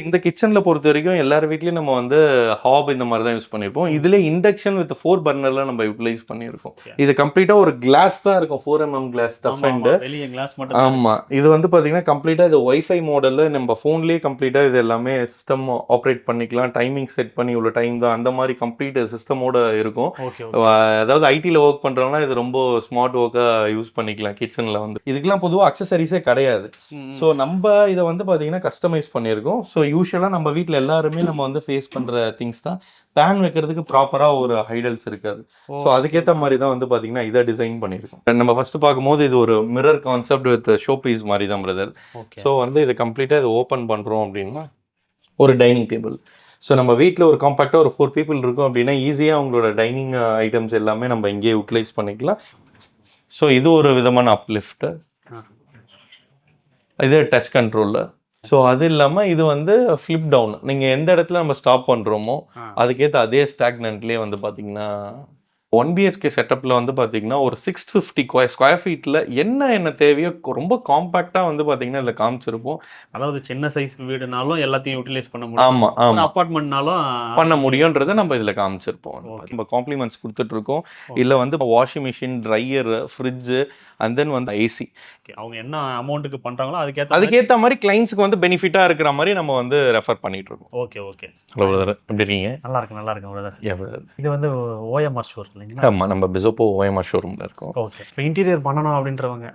இந்த கிச்சன்ல பொறுத்த வரைக்கும் எல்லார் வீட்லயும் நம்ம வந்து ஹாப் இந்த மாதிரி தான் யூஸ் பண்ணியிருப்போம். இதுல இண்டக்ஷன் வித் 4 பர்னர்ல நம்ம யூட்டிலைஸ் பண்ணியிருக்கோம். இது கம்ப்ளீட்டா ஒரு கிளாஸ் தான் இருக்கும். 4mm கிளாஸ் டஃப் அண்ட் வெளிய கிளாஸ் மட்டும். ஆமா. இது வந்து பாத்தீங்கன்னா கம்ப்ளீட்டா இது வைஃபை மாடல்ல நம்ம ஃபோன்லயே கம்ப்ளீட்டா இது எல்லாமே சிஸ்டம் ஆப்ரேட் பண்ணிக்கலாம். டைமிங் செட் பண்ணி இவ்வளவு டைம் தான் அந்த மாதிரி கம்ப்ளீட் சிஸ்டமோட இருக்கும். அதாவது ஐடில ஒர்க் பண்றவங்க இது ரொம்ப ஸ்மார்ட் ஒர்க்கா யூஸ் பண்ணிக்கலாம் கிச்சன்ல வந்து. இதுக்கெல்லாம் பொதுவா அக்சசரிஸே கிடையாது. ஸோ நம்ம இதை வந்து பாத்தீங்கன்னா கஸ்டமைஸ் பண்ணியிருக்கோம். ஸோ யூஸ்வலாக நம்ம வீட்டில் எல்லாருமே நம்ம வந்து ஃபேஸ் பண்ணுற திங்ஸ் தான். பேன் வைக்கிறதுக்கு ப்ராப்பராக ஒரு ஹைடல்ஸ் இருக்காது. ஸோ அதுக்கேற்ற மாதிரி தான் வந்து பார்த்தீங்கன்னா இதை டிசைன் பண்ணியிருக்கோம். நம்ம ஃபஸ்ட்டு பார்க்கும்போது இது ஒரு mirror concept with showpiece மாதிரி தான் பிரதர். ஸோ வந்து இதை கம்ப்ளீட்டாக இதை ஓப்பன் பண்ணுறோம் அப்படின்னா ஒரு டைனிங் டேபிள். ஸோ நம்ம வீட்டில் ஒரு காம்பேக்டாக ஒரு 4 பீப்புள் இருக்கும் அப்படின்னா ஈஸியாக அவங்களோட டைனிங் ஐட்டம்ஸ் எல்லாமே நம்ம இங்கேயே யூட்டிலைஸ் பண்ணிக்கலாம். ஸோ இது ஒரு விதமான அப்லிஃப்ட்டு. இது டச் கண்ட்ரோலில். ஸோ அது இல்லாமல் இது வந்து ஃப்ளிப் டவுன். நீங்கள் எந்த இடத்துல நம்ம ஸ்டாப் பண்ணுறோமோ அதுக்கேற்ற அதே ஸ்டாக்னன்ட்லேயே வந்து பார்த்தீங்கன்னா 1 BHK செட்டப்பில் வந்து பார்த்தீங்கன்னா ஒரு 650 ஸ்கொயர் ஃபீட்டில் என்ன தேவையோ ரொம்ப காம்பேக்டாக வந்து பார்த்தீங்கன்னா இதில் காமிச்சிருப்போம். அதாவது சின்ன சைஸ் வீடுனாலும் எல்லாத்தையும் யூட்டிலைஸ் பண்ண முடியும். ஆமாம் ஆமாம். அப்பார்ட்மெண்ட்னாலும் பண்ண முடியுன்றதை நம்ம இதில் காமிச்சிருப்போம். நம்ம காம்ப்ளிமெண்ட்ஸ் கொடுத்துட்ருக்கோம். இல்லை வந்து washing machine, dryer, fridge and then வந்து ஏசி. அவங்க என்ன அமௌண்ட்டுக்கு பண்ணுறாங்களோ அதுக்கேற்ற மாதிரி கிளைண்ட்ஸுக்கு வந்து பெனிஃபிட்டாக இருக்கிற மாதிரி நம்ம வந்து ரெஃபர் பண்ணிட்டு இருக்கோம். Okay okay. ஹலோ பிரதர், எப்படி இருக்கீங்க? நல்லா இருக்கு பிரதர். இது வந்து OMR ஷோர் இல்லைங்களா? ஆமாம், நம்ம பிசோப்போ OMR ஷோரூமில் இருக்கோம். ஓகே. இப்போ இன்டீரியர் பண்ணணும் அப்படின்றவங்க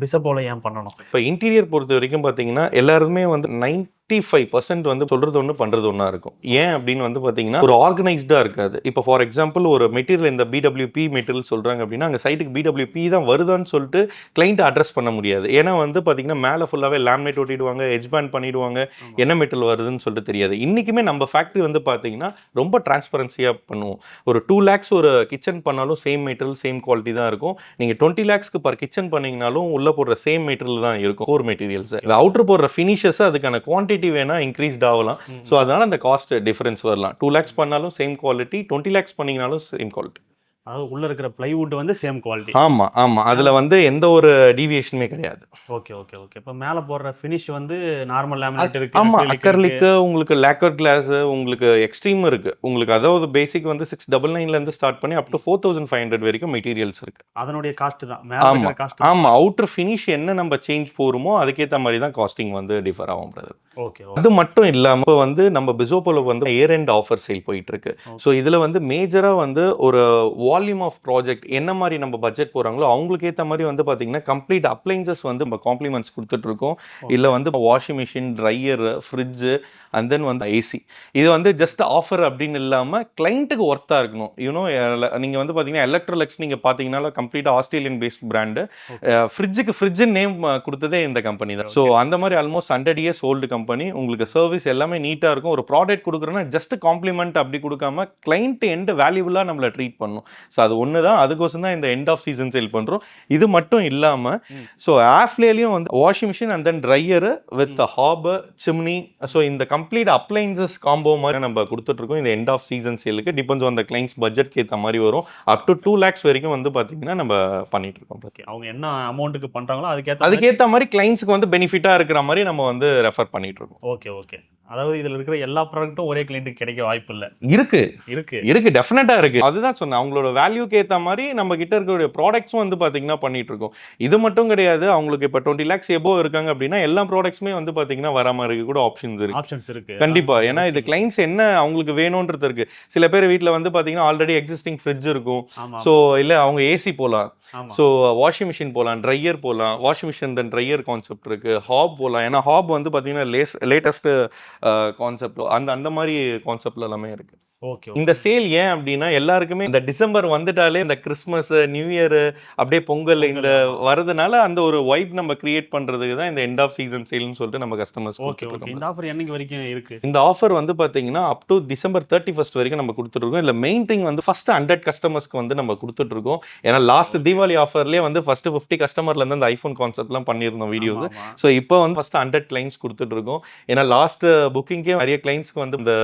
பிசப்போல ஏன் பண்ணணும்? இப்போ இன்டீரியர் பொறுத்த வரைக்கும் பார்த்தீங்கன்னா எல்லாருமே வந்து 95% வந்து சொல்கிறது ஒன்று பண்ணுறது ஒன்றா இருக்கும். ஏன் அப்படின்னு வந்து பார்த்தீங்கன்னா ஒரு ஆர்கனைஸ்டாக இருக்காது. இப்போ ஃபார் எக்ஸாம்பிள் ஒரு மெட்டீரியல் இந்த BWP மெட்டீரியல் சொல்கிறாங்க அப்படின்னா அங்கே சைட்டுக்கு BWP தான் வருதான்னு சொல்லிட்டு கிளைண்ட்டை அட்ரஸ் பண்ண முடியாது. ஏன்னா வந்து பார்த்தீங்கன்னா மேலே ஃபுல்லாகவே லேமினேட் ஒட்டிடுவாங்க, எட்ஜ்பேண்ட் பண்ணிடுவாங்க, என்ன மெட்டீரியல் வருதுன்னு சொல்லிட்டு தெரியாது. இன்றைக்குமே நம்ம ஃபேக்ட்ரி வந்து பார்த்தீங்கன்னா ரொம்ப டிரான்ஸ்பரன்சியாக பண்ணுவோம். ஒரு 2 lakhs ஒரு கிச்சன் பண்ணாலும் சேம் மெட்டீரியல் சேம் குவாலிட்டி தான் இருக்கும். நீங்கள் 20 lakhsக்கு பர் கிச்சன் பண்ணிங்கனாலும் உள்ளே போடுற சேம் மெட்டீரியல் தான் இருக்கும். கோர் மெட்டீரியல்ஸ் இந்த அவுட்டர் போடுற ஃபினிஷஸ் அதுக்கான குவான்டிட்டி வேணா இன்க்ரீஸ்ட் ஆகலாம். ஸோ அதனால அந்த காஸ்ட் டிஃபரன்ஸ் வரலாம். 2 lakhs பண்ணாலும் சேம் குவாலிட்டி, 20 lakhs பண்ணீங்கனாலும் சேம் குவாலிட்டி. அதாவது உள்ள இருக்கிற பிளைவுட் வந்து சேம் குவாலிட்டி. ஆமா ஆமா, அதுல வந்து எந்த ஒரு டீவியேஷனுமே கிடையாது. Okay okay okay. இப்போ மேலே போடுற ஃபினிஷ் வந்து நார்மல் லேமினேட் இருக்கு. ஆமா, அக்கர்லிக்கு, உங்களுக்கு லேக்கர் கிளாஸ், உங்களுக்கு எக்ஸ்ட்ரீம் இருக்கு. உங்களுக்கு அதாவது பேசிக் வந்து 699 இருந்து ஸ்டார்ட் பண்ணி அப் டு 4500 வரைக்கும் மெட்டீரியல்ஸ் இருக்கு. அதனுடைய காஸ்ட் தான் மேல காஸ்ட். ஆமா, அவுட்டர் ஃபினிஷ் என்ன நம்ம சேஞ்ச் போறோமோ அதுக்கேற்ற மாதிரி தான் காஸ்டிங் வந்து டிஃபர் ஆகும் பிரதர். ஓகே. அது மட்டும் இல்லாம வந்து நம்ம பிசோப்போல வந்து இயர் எண்ட் ஆஃபர் சேல் போயிட்டு இருக்கு. ஸோ இதுல வந்து மேஜரா வந்து ஒரு வால்யூம் ஆஃப் ப்ராஜெக்ட் என்ன மாதிரி நம்ம பட்ஜெட் போறாங்களோ அவங்களுக்கு ஏற்ற மாதிரி வந்து பாத்தீங்கன்னா கம்ப்ளீட் அப்ளைன்சஸ் வந்து நம்ம காம்ப்ளிமெண்ட்ஸ் கொடுத்துட்டு இருக்கோம். இல்ல வந்து washing machine, dryer, fridge and then வந்து ஏசி. இது வந்து ஜஸ்ட் ஆஃபர் அப்படின்னு இல்லாம கிளைண்ட்டுக்கு ஒர்த்தா இருக்கணும். யூனோ நீங்க வந்து பாத்தீங்கன்னா எலக்ட்ரோலெக்ஸ் நீங்க பாத்தீங்கன்னா கம்ப்ளீட்டா ஆஸ்திரேலியன் பேஸ்ட் பிராண்டு. ஃப்ரிட்ஜுக்கு ஃப்ரிட்ஜ் நேம் கொடுத்ததே இந்த கம்பெனி தான். ஸோ அந்த மாதிரி ஆல்மோஸ்ட் 100 years ஓல்டு கம்பெனி. உங்களுக்கு சர்வீஸ் எல்லாமே நீட்டா இருக்கும். ஒரு ப்ராடக்ட் கொடுக்குறோன்னா ஜஸ்ட் காம்ப்ளிமெண்ட் அப்படி கொடுக்காம கிளைண்ட் எண்ட் வேல்யூபிளா நம்மள ட்ரீட் பண்ணும். ஸோ அது ஒன்று தான். அதுக்கோசம் தான் இந்த எண்ட் ஆஃப் சீசன் சேல் பண்ணுறோம். இது மட்டும் இல்லாமல் ஸோ ஆஃப்லேயும் வந்து washing machine and then dryer with hob, chimney, so இந்த கம்ப்ளீட் அப்ளைன்சஸ் காம்போ மாதிரி நம்ம கொடுத்துட்ருக்கோம். இந்த எண்ட் ஆஃப் சீசன் சேலுக்கு டிபெண்ட்ஸ் ஆன் த கிளைண்ட்ஸ் பட்ஜெட்க்கு ஏற்ற மாதிரி வரும். அப் டு 2 lakhs வரைக்கும் வந்து பார்த்தீங்கன்னா நம்ம பண்ணிட்டு இருக்கோம். ஓகே. அவங்க என்ன அமௌண்ட்டுக்கு பண்ணுறாங்களோ அதுக்கேற்ற மாதிரி கிளைண்ட்ஸுக்கு வந்து பெனிஃபிட்டாக இருக்கிற மாதிரி நம்ம வந்து ரெஃபர் பண்ணிட்டு இருக்கோம். Okay okay. அதாவது இதுல இருக்கிற எல்லா ப்ராடக்ட்டும் ஒரே கிளைண்ட்டுக்கு கிடைக்க வாய்ப்பு இல்லை. இருக்கு டெஃபினட்டா இருக்கு. அதுதான் சொன்னேன், அவங்களோட வேல்யூக்கு ஏற்ற மாதிரி நம்ம கிட்ட இருக்கக்கூடிய ப்ராடக்ட்ஸும் வந்து பாத்தீங்கன்னா பண்ணிட்டு இருக்கோம். இது மட்டும் கிடையாது, அவங்களுக்கு இப்போ 20 lakhs எபோவ் இருக்காங்க அப்படின்னா எல்லா ப்ராடக்ட்ஸுமே வந்து பாத்தீங்கன்னா வராம இருக்க கூட ஆப்ஷன்ஸ் இருக்கு கண்டிப்பா. ஏன்னா இது கிளைண்ட்ஸ் என்ன அவங்களுக்கு வேணும்ன்றது இருக்கு. சில பேர் வீட்டில் வந்து பாத்தீங்கன்னா ஆல்ரெடி எக்ஸிஸ்டிங் ஃப்ரிட்ஜ் இருக்கும். ஸோ இல்லை அவங்க ஏசி போகலாம், ஸோ வாஷிங் மிஷின் போகலாம், ட்ரையர் போகலாம். வாஷிங் மிஷின் தென் ட்ரையர் கான்செப்ட் இருக்கு. ஹாப் போகலாம். ஏன்னா ஹாப் வந்து பாத்தீங்கன்னா லேட்டஸ்ட் கான்செப்ட் அந்த மாதிரி கான்செப்ட்ல எல்லாமே இருக்கு. இந்த சேல் ஏன் அப்படின்னா எல்லாருக்குமே இந்த டிசம்பர் வந்துட்டாலே இந்த கிறிஸ்மஸ், நியூ இயர், அப்படியே பொங்கல் இந்த வரதுனால அந்த ஒரு வைப் நம்ம கிரியேட் பண்றதுக்கு தான் இந்த எண்ட் ஆஃப் சீசன் சேல்னு சொல்லிட்டு நம்ம கஸ்டமர்ஸ். இந்த ஆஃபர் என்னைக்கு வரைக்கும் இருக்கு? இந்த ஆஃபர் வந்து பாத்தீங்கன்னா அப் டு டிசம்பர் 31st வரைக்கும் நம்ம கொடுத்துட்டு இருக்கோம். இல்ல மெயின் திங் வந்து ஃபர்ஸ்ட் 100 கஸ்டமர்ஸ்க்கு வந்து நம்ம கொடுத்துட்டு இருக்கோம். ஏன்னா லாஸ்ட் தீபாவளி ஆஃபர்லயே வந்து ஃபர்ஸ்ட் 50 கஸ்டமர்ல இருந்து அந்த ஐபோன் கான்செப்ட்லாம் பண்ணியிருந்தோம் வீடியோஸ். ஸோ இப்போ வந்து ஃபர்ஸ்ட் 100 கிளைண்ட்ஸ் கொடுத்துட்டு இருக்கோம். ஏன்னா லாஸ்ட் புக்கிங்கே நிறைய கிளைண்ட்ஸ்க்கு வந்து இந்த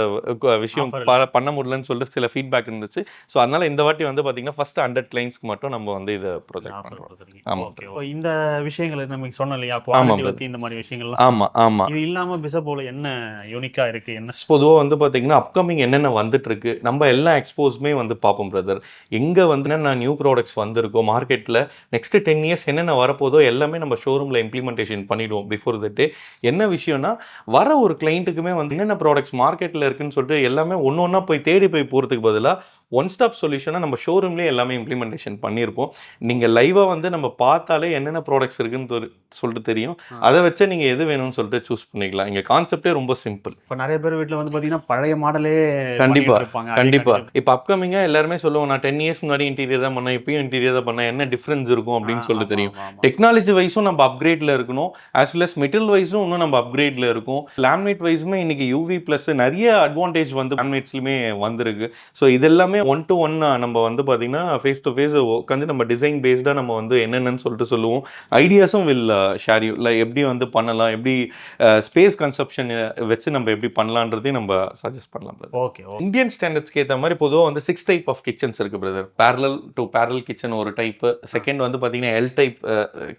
விஷயம் பண்ண பண்ண முடியலன்னு சொல்லிட்டு சில ஃபீட்பேக் இருந்துச்சு. ஸோ அதனால இந்த வாட்டி வந்து பார்த்தீங்கன்னா ஃபர்ஸ்ட் 100 கிளைண்ட்ஸ்க்கு மட்டும் நம்ம வந்து இதை ப்ரொஜெக்ட் பண்ணுறோம். ஆமாம். ஓகே. இந்த விஷயங்கள் நமக்கு சொன்னோம் இல்லையா, ஆமாம் குவாலிட்டி brother. பத்தி இந்த மாதிரி விஷயங்கள்லாம் ஆமாம் ஆமாம். இது இல்லாம பிசப்போல என்ன யூனிக்கா இருக்கு, என்ன பொதுவாக வந்து பார்த்தீங்கன்னா அப்கமிங் என்னென்ன வந்துட்டு இருக்கு நம்ம எல்லா எக்ஸ்போஸுமே வந்து பார்ப்போம் பிரதர். எங்கே வந்து நான் நியூ ப்ராடக்ட்ஸ் வந்திருக்கோம் மார்க்கெட்டில் நெக்ஸ்ட் 10 இயர்ஸ் என்னென்ன வரப்போதோ எல்லாமே நம்ம ஷோரூமில் இம்ப்ளிமெண்டேஷன் பண்ணிடுவோம் பிஃபோர் தட்டு. என்ன விஷயம்னா வர ஒரு கிளைண்ட்டுக்குமே வந்து என்னென்ன ப்ராடக்ட்ஸ் மார்க்கெட்டில் இருக்குன்னு சொல்லிட்டு எல்லாமே ஒன்று ஒன்றா போய் தேடி போய் போகிறதுக்கு பதிலாக ஒன் ஸ்டாப் சொல்யூஷனாக நம்ம ஷோரூம்லேயே எல்லாமே இம்ப்ளிமெண்டேஷன் பண்ணியிருப்போம். நீங்கள் லைவாக வந்து நம்ம பார்த்தாலே என்னென்ன ப்ராடக்ட்ஸ் இருக்குன்னு சொல்லிட்டு தெரியும். அதை வச்சு நீங்கள் எது வேணும்னு சொல்லிட்டு சூஸ் பண்ணிக்கலாம். இங்கே கான்செப்டே ரொம்ப சிம்பிள். இப்போ நிறைய பேர் வீட்டில் வந்து பார்த்தீங்கன்னா பழைய மாடலே கண்டிப்பாக இருப்பாங்க. கண்டிப்பாக இப்போ அப்கமிங்காக எல்லாருமே சொல்லுவோம் நான் 10 இயர்ஸ் முன்னாடி இன்டீரியர் தான் பண்ணேன், இப்பயும் இன்டீரியர் தான் பண்ணேன், என்ன டிஃப்ரென்ஸ் இருக்கும் அப்படின்னு சொல்லி தெரியும். டெக்னாலஜி வைஸும் நம்ம அப்கிரேடில் இருக்கணும், ஆஸ் வெல் அஸ் மெட்டீரியல் வைஸும் இன்னும் நம்ம அப்கிரேடில் இருக்கும். லேமினேட் வைஸுமே இன்னைக்கு யூவி ப்ளஸ் நிறைய அட்வான்டேஜ் வந்து லேமினேட்ஸ்லையுமே வந்திருக்கு. ஸோ இதெல்லாமே 1-to-1 நம்ம வந்து பார்த்தீங்கன்னா ஃபேஸ் டு ஃபேஸ் உட்காந்து நம்ம டிசைன் பேஸ்டாக நம்ம வந்து என்னென்னு சொல்லிட்டு சொல்லுவோம். ஐடியாஸும் வில் ஷேர் யூ இல்லை எப்படி வந்து பண்ணலாம், எப்படி ஸ்பேஸ் கன்சப்ஷன் வச்சு நம்ம எப்படி பண்ணலான்றதையும் நம்ம சஜஸ்ட் பண்ணலாம். ஓகே. இந்தியன் ஸ்டாண்டர்ட்ஸ்க்கு ஏற்ற மாதிரி பொதுவாக வந்து 6 டைப் ஆஃப் கிச்சன்ஸ் இருக்குது brother. Parallel to parallel kitchen ஒரு டைப்பு, செகண்ட் வந்து பார்த்தீங்கன்னா L type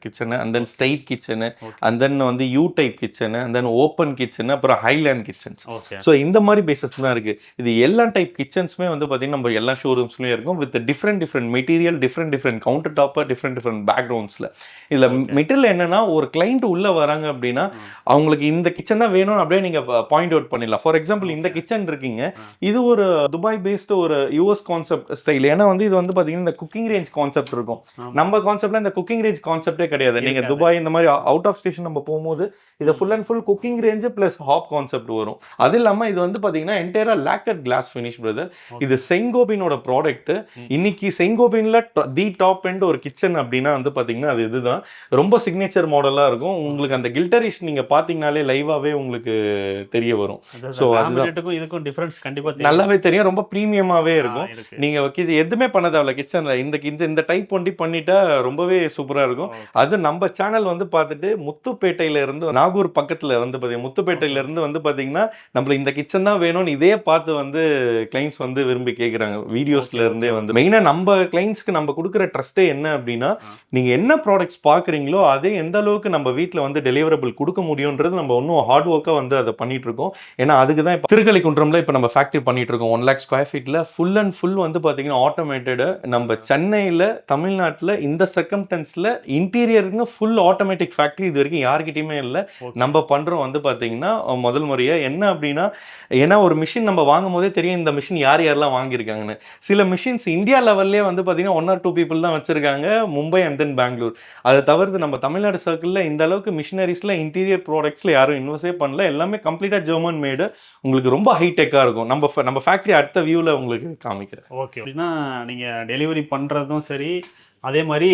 kitchen, and then straight kitchen, and then வந்து U type kitchen, and then open kitchen, அப்புறம் ஹைலேண்ட் கிச்சன்ஸ். ஸோ இந்த மாதிரி பேசஸ் தான் இருக்குது. இது எல்லா டைப் கிச்சன்ஸுமே வந்து பார்த்தீங்கன்னா நம்ம எல்லா ஷோரூம்ஸ்லேயும் இருக்கும் with different material, different counter topper, different பேக்ரவுண்ட்ஸில். இதில் மெட்டீரியல் என்னன்னா ஒரு கிளைண்ட் உள்ளே வராங்க அப்படின்னா அவங்களுக்கு இந்த கிச்சன் தான் வேணும்னு அப்படியே நீங்கள் பாயிண்ட் அவுட் பண்ணிடலாம். ஃபார் எக்ஸாம்பிள் இந்த கிச்சன் இருக்கீங்க, இது ஒரு துபாய் பேஸ்டு ஒரு யூஎஸ் கான்செப்ட் ஸ்டைல். ஏன்னா வந்து இது வந்து பார்த்தீங்கன்னா இந்த குக்கிங் ரேஞ்ச் கான்செப்ட் இருக்கும். நம்ம கான்செப்ட்ல இந்த குக்கிங் ரேஞ்ச் கான்செப்டே கிடையாது. நீங்கள் துபாய் இந்த மாதிரி அவுட் ஆஃப் ஸ்டேஷன் நம்ம போகும்போது இது full and full cooking range plus hob concept வரும். அது இல்லாமல் இது வந்து பார்த்தீங்கன்னா என்டையரா லேக்கட் கிளாஸ் ஃபினிஷ் பிரதர். இது செங்கோபினோட ப்ராடக்ட். இன்னைக்கு செங்கோபின்ல தி டாப் எண்ட் ஒரு கிச்சன் அப்படின்னா வந்து பார்த்தீங்கன்னா அது இதுதான். ரொம்ப சிக்னேச்சர் மாடலாக இருக்கும். உங்களுக்கு அந்த கில்டரிஷ் நீங்கள் பார்த்தீங்கனாலே லைவாகவே உங்களுக்கு தெரிய வரும். ஸோ அதுதான் இதுக்கும் டிஃபரன்ஸ் கண்டிப்பாக நல்லாவே தெரியும். ரொம்ப ப்ரீமியமாகவே இருக்கும். நீங்கள் எதுவுமே பண்ண தேவையில்ல கிச்சனில். இந்த டைப் ஒண்டி பண்ணிட்டா ரொம்பவே சூப்பராக இருக்கும். அது நம்ம சேனல் வந்து பார்த்துட்டு முத்துப்பேட்டையில இருந்து நாகூர் பக்கத்தில் வந்து பார்த்தீங்கன்னா முத்துப்பேட்டையில இருந்து வந்து பார்த்தீங்கன்னா நம்மள இந்த கிச்சன் தான் வேணும்னு இதே பார்த்து வந்து கிளைண்ட்ஸ் வந்து விரும்பி கேட்குறாங்க. வீடியோஸ்ல இருந்தே வந்து மெயினாக நம்ம கிளைண்ட்ஸ்க்கு நம்ம கொடுக்குற ட்ரஸ்ட்டே என்ன அப்படின்னா நீங்கள் என்ன ப்ராடக்ட்ஸ் பார்க்குறீங்களோ அதே எந்த அளவுக்கு நம்ம வீட்டில் வந்து டெலிவரபிள் கொடுக்க முடியுன்றது நம்ம இன்னும் ஹார்ட் ஒர்க்காக வந்து அதை பண்ணிட்டு இருக்கோம். ஏன்னா அதுக்கு தான் இப்போ திருக்கலிக்குன்றம்ல இப்போ நம்ம ஃபேக்ட்ரி பண்ணிட்டு இருக்கோம். 1 lakh square feet full and full வந்து பார்த்தீங்கன்னா ஆட்டோமேட்டடு. நம்ம சென்னையில் தமிழ்நாட்டில் இந்த சர்க்கம்டன்ஸில் இன்டீரியருங்க ஃபுல் ஆட்டோமேட்டிக் ஃபேக்ட்ரி இது வரைக்கும் யார்கிட்டையுமே இல்லை. நம்ம பண்ணுறோம் வந்து பார்த்தீங்கன்னா முதல் முறையாக. என்ன அப்படின்னா ஏன்னா ஒரு மிஷின் நம்ம வாங்கும் போதே தெரியும் இந்த மிஷின் யாரெல்லாம் வாங்கியிருக்காங்கன்னு. சில மிஷின்ஸ் இந்தியா லெவல்லே வந்து பார்த்தீங்கன்னா 1 or 2 people தான் வச்சிருக்காங்க, மும்பை அண்ட் தென் பெங்களூர். அதை தவிர்த்து நம்ம தமிழ்நாடு சர்க்கிளில் இந்த அளவுக்கு மிஷினரிஸில் இன்டீரியர் ப்ராடக்ட்ஸில் யாரும் இன்வெஸ்டே பண்ணல. எல்லாமே கம்ப்ளீட்டாக ஜெர்மன் மேடு. உங்களுக்கு ரொம்ப ஹைடெக்காக இருக்கும். நம்ம ஃபேக்ட்ரி அடுத்த வியூவில் உங்களுக்கு காமிக்கிறேன். ஓகே. அப்படின்னா நீங்கள் டெலிவரி பண்ணுறதும் சரி, அதே மாதிரி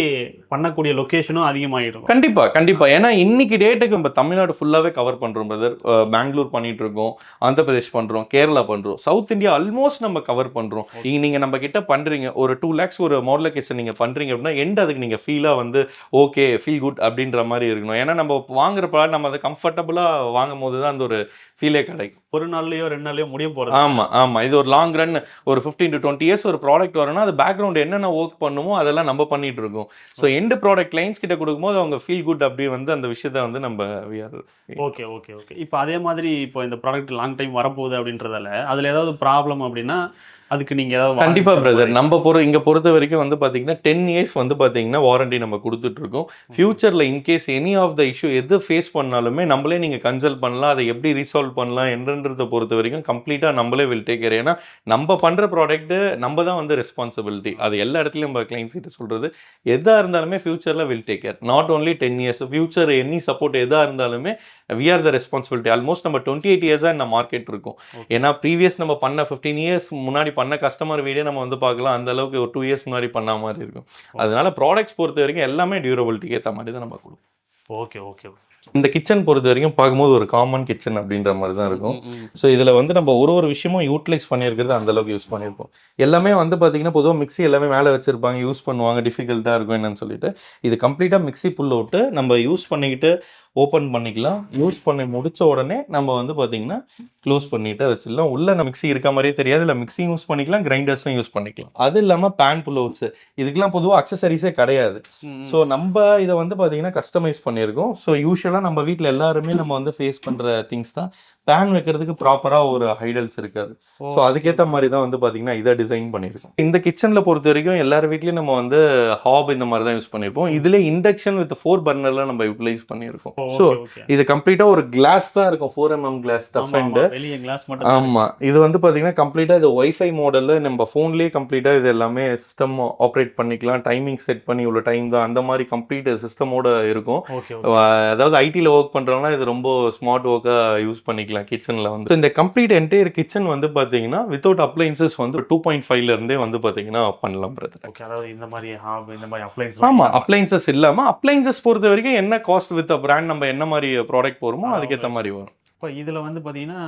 பண்ணக்கூடிய லொக்கேஷனும் அதிகமாகிடும். கண்டிப்பாக. ஏன்னா இன்னைக்கு டேட்டுக்கு நம்ம தமிழ்நாடு ஃபுல்லாகவே கவர் பண்ணுறோம் பிரதர். பெங்களூர் பண்ணிட்டு இருக்கோம், ஆந்திர பிரதேஷ் பண்ணுறோம், கேரளா பண்ணுறோம், சவுத் இந்தியா ஆல்மோஸ்ட் நம்ம கவர் பண்ணுறோம். நீங்கள் நம்ம கிட்ட பண்ணுறீங்க ஒரு 2 lakhs ஒரு மாடல் லொகேஷன் நீங்கள் பண்ணுறீங்க அப்படின்னா எண்ட் அதுக்கு நீங்கள் ஃபீலாக வந்து ஓகே ஃபீல் குட் அப்படின்ற மாதிரி இருக்கணும். ஏன்னா நம்ம வாங்குற ப்ராடக்ட் நம்ம அதை கம்ஃபர்டபுளாக வாங்கும் போது தான் அந்த ஒரு ஃபீலே கிடைக்கும். ஒரு நாள்லையோ 2 நாள்லையோ முடிய போகிறது. ஆமாம். இது ஒரு லாங் ரன். ஒரு 15 to 20 years ஒரு ப்ராடக்ட் வரணும்னா அது பேக்ரவுண்ட் என்னென்ன ஒர்க் பண்ணுமோ அதெல்லாம் நம்ம பண்ணிட்டு இருக்கோம். ஸோ எண்ட் ப்ராடக்ட் கிளைண்ட்ஸ் கிட்ட கொடுக்கும்போது அவங்க ஃபீல் குட் அப்படி வந்து அந்த விஷயத்தை வந்து நம்ம ஓகே. இப்போ அதே மாதிரி இப்போ இந்த ப்ராடக்ட் லாங் டைம் வரப்போகுது அப்படின்றதால அதில் ஏதாவது ப்ராப்ளம் அப்படின்னா அதுக்கு நீங்கள் ஏதாவது கண்டிப்பாக பிரதர் நம்ம இங்கே பொறுத்த வரைக்கும் வந்து பார்த்தீங்கன்னா 10 years வந்து பார்த்தீங்கன்னா வாரண்டி நம்ம கொடுத்துட்ருக்கோம். ஃபியூச்சரில் in case any of the issue எது ஃபேஸ் பண்ணாலுமே நம்மளே நீங்கள் கன்சல்ட் பண்ணலாம், அதை எப்படி ரீசால்வ் பண்ணலாம் என்றதை பொறுத்த வரைக்கும் கம்ப்ளீட்டாக நம்மளே வில் டேக் கேர். ஏன்னா நம்ம பண்ணுற ப்ராடக்ட்டு நம்ம தான் வந்து ரெஸ்பான்சிபிலிட்டி. அது எல்லா இடத்துலையும் நம்ம கிளைண்ட்ஸ் கிட்ட சொல்கிறது எதாக இருந்தாலுமே ஃபியூச்சரில் will take care. Not only 10 years future any support எதாக இருந்தாலுமே we are the responsibility. Almost நம்ம 28 years இந்த மார்க்கெட் இருக்கும். ஏன்னா ப்ரீவியஸ் நம்ம பண்ண 15 years முன்னாடி பண்ண கஸ்டமர் வீடே நம்ம வந்து பார்க்கலாம், அந்த அளவுக்கு ஒரு 2 years முன்னாடி பண்ண மாதிரி இருக்கும். அதனால ப்ராடக்ட்ஸ் பொறுத்த வரைக்கும் எல்லாமே டியூரபிலிட்டிக்கு ஏற்ற மாதிரி தான் நம்ம கொடுப்போம். ஓகே. இந்த கிச்சன் பொறுத்த வரைக்கும் பார்க்கும்போது ஒரு காமன் கிச்சன் அப்படின்ற மாதிரி தான் இருக்கும். ஸோ இதில் வந்து நம்ம ஒரு விஷயமும் யூட்டிலைஸ் பண்ணியிருக்கிறது அந்த அளவுக்கு யூஸ் பண்ணியிருப்போம். எல்லாமே வந்து பார்த்தீங்கன்னா பொதுவாக மிக்ஸி எல்லாமே மேலே வச்சிருப்பாங்க, யூஸ் பண்ணுவாங்க, டிஃபிகல்ட்டாக இருக்கும் என்னன்னு சொல்லிட்டு இது கம்ப்ளீட்டாக மிக்ஸி புல் அவுட்டு நம்ம யூஸ் பண்ணிக்கிட்டு ஓப்பன் பண்ணிக்கலாம். யூஸ் பண்ணி முடிச்ச உடனே நம்ம வந்து பார்த்தீங்கன்னா க்ளோஸ் பண்ணிட்டு வச்சிடலாம். உள்ள நம்ம மிக்ஸி இருக்க மாதிரியே தெரியாது, இல்லை மிக்ஸியும் யூஸ் பண்ணிக்கலாம், கிரைண்டர்ஸும் யூஸ் பண்ணிக்கலாம். அது இல்லாமல் பேன் புல் அவுட்ஸ் இதுக்கெல்லாம் பொதுவாக அக்சசரிஸே கிடையாது. ஸோ நம்ம இதை வந்து பார்த்தீங்கன்னா கஸ்டமைஸ் பண்ணியிருக்கோம். ஸோ யூஸ்வலாக நம்ம வீட்டில் எல்லாருமே நம்ம வந்து ஃபேஸ் பண்ணுற திங்ஸ் தான். பேன் வைக்கிறதுக்கு ப்ராப்பராக ஒரு ஹைடல்ஸ் இருக்காது. ஸோ அதுக்கேற்ற மாதிரி தான் வந்து பார்த்தீங்கன்னா இதை டிசைன் பண்ணியிருக்கோம். இந்த கிச்சனில் பொறுத்த வரைக்கும் எல்லார் வீட்லேயும் நம்ம வந்து ஹாப் இந்த மாதிரி தான் யூஸ் பண்ணியிருப்போம். இதில் இண்டக்ஷன் வித் 4 பர்னரில் நம்ம யூட்டிலைஸ் பண்ணியிருக்கோம். ஸோ இது கம்ப்ளீட்டாக ஒரு கிளாஸ் தான் இருக்கும், 4mm கிளாஸ் டஃப் அண்ட். ஆமாம், இது வந்து பார்த்தீங்கன்னா கம்ப்ளீட்டாக இது ஒய்ஃபை மாடலில் நம்ம ஃபோன்லேயே கம்ப்ளீட்டாக இது எல்லாமே சிஸ்டம் ஆப்ரேட் பண்ணிக்கலாம். டைமிங் செட் பண்ணி இவ்வளோ டைம் தான் அந்த மாதிரி கம்ப்ளீட் சிஸ்டமோட இருக்கும். அதாவது ஐடியில் ஒர்க் பண்ணுறவங்கன்னா இது ரொம்ப ஸ்மார்ட் ஒர்க்காக யூஸ் பண்ணிக்கலாம் கிச்சனில் வந்து. இந்த கம்ப்ளீட் என்டையர் கிச்சன் வந்து பார்த்தீங்கன்னா வித்தவுட் அப்ளைன்சஸ் வந்து 2.5 இருந்தே வந்து பார்த்தீங்கன்னா பண்ணலாம் பிரதர். அதாவது இந்த மாதிரி அப்ளைன்சஸ். ஆமாம், அப்ளைன்சஸ் இல்லாமல் அப்ளைன்சஸ் பொறுத்த வரைக்கும் என்ன காஸ்ட் வித் பிராண்ட் நம்ம என்ன மாதிரி ப்ராடக்ட் போகிறோமோ அதுக்கேற்ற மாதிரி வரும். இப்போ இதில் வந்து பார்த்தீங்கன்னா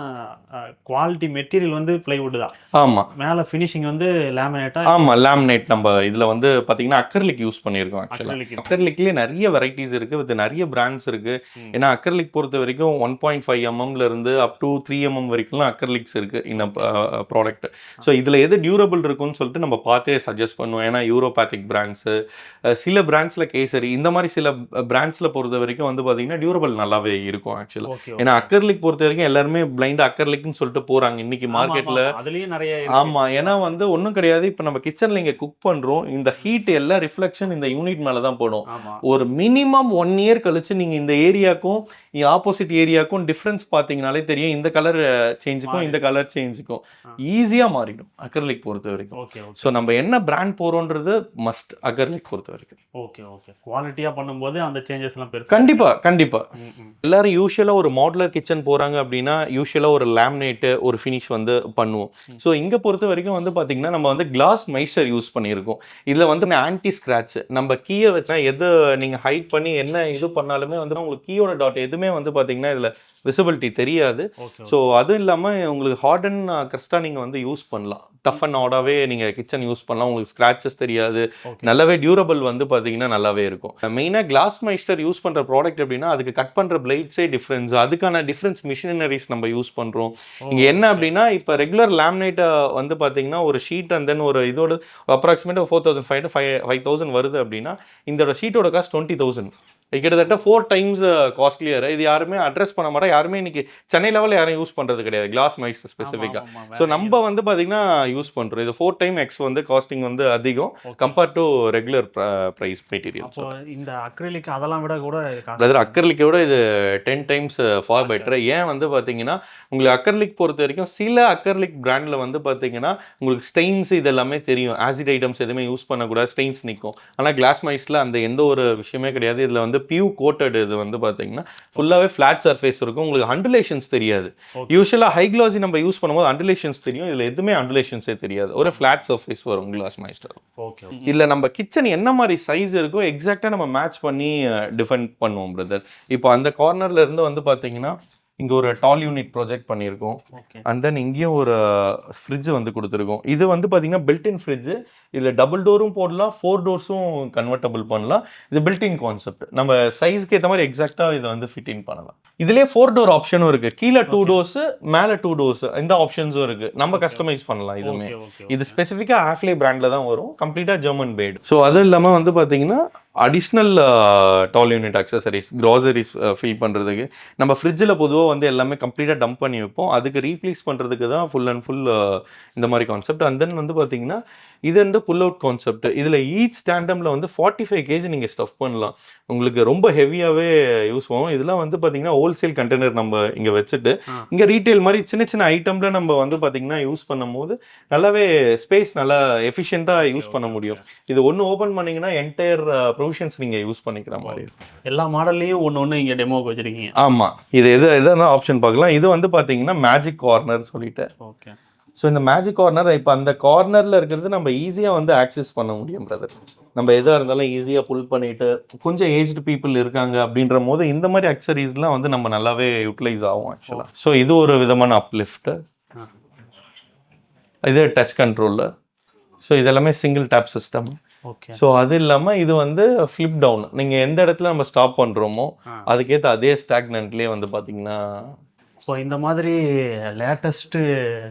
குவாலிட்டி மெட்டீரியல் வந்து பிளைவுட் தான். ஆமாம், மேலே ஃபினிஷிங் வந்து லேமினேட்டா. ஆமாம், லேமினேட். நம்ம இதில் வந்து பார்த்தீங்கன்னா அக்ரிலிக் யூஸ் பண்ணியிருக்கோம். ஆக்சுவலாக அக்ரிலிக்லேயே நிறைய வெரைட்டிஸ் இருக்குது, வித் நிறைய பிராண்ட்ஸ் இருக்குது. ஏன்னா அக்ரிலிக் பொறுத்த வரைக்கும் 1.5mm இருந்து அப் டு 3mm வரைக்கும்லாம் அக்ரிலிக்ஸ் இருக்குது இன்னும் ப்ராடக்ட். ஸோ இதில் எது டியூரபிள் இருக்குன்னு சொல்லிட்டு நம்ம பார்த்தே சஜஸ்ட் பண்ணுவோம். ஏன்னா யூரோபேத்திக் பிராண்ட்ஸு, சில பிராண்ட்ஸில் கேசரி, இந்த மாதிரி சில பிராண்ட்ஸில் பொறுத்த வரைக்கும் வந்து பார்த்தீங்கன்னா டியூரபிள் நல்லாவே இருக்கும் ஆக்சுவலாக. ஏன்னா அக்ரிலிக் பொறுத்த வரைக்கும் எல்லாருமே பிளைண்ட் அக்ரிலிக்னு சொல்லிட்டு போறாங்க இன்னைக்கு மார்க்கெட்ல. அதுலயும் நிறைய. ஆமா, ஏன்னா வந்து ஒன்றும் கிடையாது. இப்போ நம்ம கிச்சன்ல இங்க குக் பண்றோம், இந்த ஹீட் எல்லாம் ரிஃப்ளெக்ஷன் இந்த யூனிட் மேல தான் போடும். ஒரு மினிமம் 1 இயர் கழிச்சு நீங்க இந்த ஏரியாக்கும் ஆப்போசிட் ஏரியாக்கும் டிஃபரன்ஸ் பார்த்தீங்கனாலே தெரியும். இந்த கலர் சேஞ்சுக்கும் இந்த கலர் சேஞ்சுக்கும் ஈஸியா மாறிடும் அக்ரிலிக் பொறுத்த வரைக்கும். ஸோ நம்ம என்ன பிராண்ட் போறோன்றது மஸ்ட் அக்ரிலிக் பொறுத்த வரைக்கும். ஓகே ஓகே, குவாலிட்டியா பண்ணும்போது அந்த சேஞ்சஸ் எல்லாம் பெருசா. கண்டிப்பா கண்டிப்பா. எல்லாரும் யூஷுவலா ஒரு மாடுலர் கிச்சன் போகிறாங்க அப்படின்னா யூஸ்வலாக ஒரு லேமினேட்டு ஒரு ஃபினிஷ் வந்து பண்ணுவோம். ஸோ இங்கே பொறுத்த வரைக்கும் வந்து பார்த்திங்கன்னா நம்ம வந்து கிளாஸ் மைஸ்டர் யூஸ் பண்ணியிருக்கோம். இதில் வந்து ஆன்டி ஸ்க்ராட்ச் நம்ம கீயை வச்சா எது நீங்கள் ஹைட் பண்ணி என்ன இது பண்ணாலுமே வந்து உங்களுக்கு கீயோட டாட் எதுவுமே வந்து பார்த்திங்கன்னா இதில் விசிபிலிட்டி தெரியாது. ஸோ அதுவும் இல்லாமல் உங்களுக்கு ஹார்ட் அண்ட் கிறிஸ்டாக நீங்கள் வந்து யூஸ் பண்ணலாம். டஃப் அண்ட் ஹார்டாகவே நீங்கள் கிச்சன் யூஸ் பண்ணலாம். உங்களுக்கு ஸ்க்ராச்சஸ் தெரியாது, நல்லாவே டியூரபிள் வந்து பார்த்தீங்கன்னா நல்லாவே இருக்கும். மெயினாக கிளாஸ் மைஸ்டர் யூஸ் பண்ணுற ப்ராடக்ட் அப்படின்னா அதுக்கு கட் பண்ணுற பிளேட்ஸே டிஃப்ரென்ஸ், அதுக்கான டிஃப்ரென்ஸ் மிஷினரிஸ் நம்ம யூஸ் பண்ணுறோம். இங்கே என்ன அப்படின்னா இப்போ ரெகுலர் லேமினேட்டை வந்து பார்த்தீங்கன்னா ஒரு ஷீட் அண்ட் தென் ஒரு இதோட அப்ராக்சிமேட்டாக 4,500 வருது அப்படின்னா இந்த ஷீட்டோட காஸ்ட் 20,000. கிட்டத்தட்ட 4 times காஸ்ட்லியர். இது யாருமே அட்ரஸ் பண்ண மாட்டோம். யாருமே இன்னைக்கு சென்னை லெவலில் யாரும் யூஸ் பண்ணுறது கிடையாது கிளாஸ் மைஸ்டர் ஸ்பெசிஃபிக்காக. ஸோ நம்ம வந்து பார்த்தீங்கன்னா யூஸ் பண்ணுறோம். இது 4 times வந்து காஸ்டிங் வந்து அதிகம் compared to regular price material. So இந்த அக்ரிலிக் அதெல்லாம் விட கூட அக்ரிலிக்கை விட இது 10 times ஃபார் பெட்டர். ஏன் வந்து பார்த்தீங்கன்னா உங்களுக்கு அக்ரிலிக் பொறுத்த வரைக்கும் சில அக்ரிலிக் பிராண்டில் வந்து பார்த்தீங்கன்னா உங்களுக்கு ஸ்டெயின்ஸ் இதெல்லாமே தெரியும். ஆசிட் ஐட்டம்ஸ் எதுவுமே யூஸ் பண்ணக்கூடாது, ஸ்டெயின்ஸ் நிற்கும். ஆனால் கிளாஸ் மைஸ்டில் அந்த எந்த ஒரு விஷயமே கிடையாது. இதில் வந்து பியூ கோட்டட் இது வந்து பார்த்தீங்கன்னா ஃபுல்லாகவே ஃப்ளாட் சர்ஃபேஸ் இருக்கும். உங்களுக்கு அண்டுலேஷன்ஸ் தெரியாது. யூஸ்வலாக ஹை கிளாஸி நம்ம யூஸ் பண்ணும்போது அண்டுலேஷன்ஸ் தெரியும். இதில் எதுவுமே அண்டுலேஷன்ஸே தெரியாது. ஒரு ஃப்ளாட் சர்ஃபேஸ் வரும் கிளாஸ் மைஸ்டர். இல்லை நம்ம கிச்சன் என்ன மாதிரி சைஸ் இருக்கோ எக்ஸாக்டாக நம்ம மேட்ச் பண்ணி டிஃபைன் பண்ணுவோம் பிரதர். இப்போ அந்த கார்னர்ல இருந்து வந்து பார்த்தீங்கன்னா இங்கே ஒரு டால் யூனிட் ப்ரொஜெக்ட் பண்ணியிருக்கோம். அண்ட் தென் இங்கேயும் ஒரு ஃப்ரிட்ஜ் வந்து கொடுத்துருக்கோம். இது வந்து பார்த்தீங்கன்னா பில்டின் ஃப்ரிட்ஜ். இதில் டபுள் டோரும் போடலாம், 4 doors கன்வெர்டபிள் பண்ணலாம். இது பில்டின் கான்செப்ட். நம்ம சைஸ்க்கு ஏற்ற மாதிரி எக்ஸாக்டாக இதை வந்து ஃபிட் இன் பண்ணலாம். இதுலேயே 4 door ஆப்ஷனும் இருக்குது. கீழே 2 doors, மேலே 2 doors, இந்த ஆப்ஷன்ஸும் இருக்குது. நம்ம கஸ்டமைஸ் பண்ணலாம் இதுவுமே. இது ஸ்பெசிஃபிக்காக ஆஃப்லே பிராண்டில் தான் வரும், கம்ப்ளீட்டாக ஜெர்மன் பேட். ஸோ அது இல்லாமல் வந்து பார்த்தீங்கன்னா அடிஷ்னல் டால் யூனிட் அக்சசரிஸ், க்ராசரிஸ் ஃபில் பண்ணுறதுக்கு நம்ம ஃப்ரிட்ஜில் பொதுவாக வந்து எல்லாமே கம்ப்ளீட்டாக டம்ப் பண்ணி வைப்போம். அதுக்கு ரீப்ளேஸ் பண்ணுறதுக்கு தான் ஃபுல் அண்ட் ஃபுல் இந்த மாதிரி கான்செப்ட். அண்ட் தென் வந்து பார்த்தீங்கன்னா இது வந்து புல் அவுட் கான்செப்ட். இதில் ஈச் ஸ்டாண்டமில் வந்து 45 kg நீங்கள் ஸ்டஃப் பண்ணலாம். உங்களுக்கு ரொம்ப ஹெவியாகவே யூஸ் ஆகும். இதெல்லாம் வந்து பார்த்தீங்கன்னா ஹோல்சேல் கண்டெய்னர் நம்ம இங்கே வச்சுட்டு இங்கே ரீட்டைல் மாதிரி சின்ன சின்ன ஐட்டமில் நம்ம வந்து பார்த்தீங்கன்னா யூஸ் பண்ணும் போது நல்லாவே ஸ்பேஸ் நல்லா எஃபிஷியண்ட்டாக யூஸ் பண்ண முடியும். இது ஒன்று ஓப்பன் பண்ணிங்கன்னா என்டையர் ப்ரொவிஷன்ஸ் நீங்கள் யூஸ் பண்ணிக்கிற மாதிரி இருக்கும். எல்லா மாடல்லையும் ஒன்று இங்கே டெமோக்கு வச்சுருக்கீங்க. ஆமாம், இது எது எதாவது ஆப்ஷன் பார்க்கலாம். இது வந்து பார்த்தீங்கன்னா மேஜிக் கார்னர் சொல்லிட்டு. ஓகே. ஸோ இந்த மேஜிக் கார்னர் இப்போ அந்த கார்னரில் இருக்கிறது நம்ம ஈஸியாக வந்து ஆக்சஸ் பண்ண முடியும் பிரதர். நம்ம எதாக இருந்தாலும் ஈஸியாக புல் பண்ணிட்டு கொஞ்சம் ஏஜ்டு பீப்புள் இருக்காங்க அப்படின்ற போது இந்த மாதிரி அக்சசரிஸ்லாம் வந்து நம்ம நல்லாவே யூட்டிலைஸ் ஆகும் ஆக்சுவலாக. ஸோ இது ஒரு விதமான அப்லிஃப்ட். இது டச் கண்ட்ரோலில். ஸோ இதெல்லாமே single tape system. Okay. So அது இல்லாமல் இது வந்து ஃப்ளிப் டவுன். நீங்கள் எந்த இடத்துல நம்ம ஸ்டாப் பண்ணுறோமோ அதுக்கேற்ற அதே ஸ்டாக்னன்ட்லேயே வந்து பார்த்தீங்கன்னா. ஸோ இந்த மாதிரி லேட்டஸ்ட்டு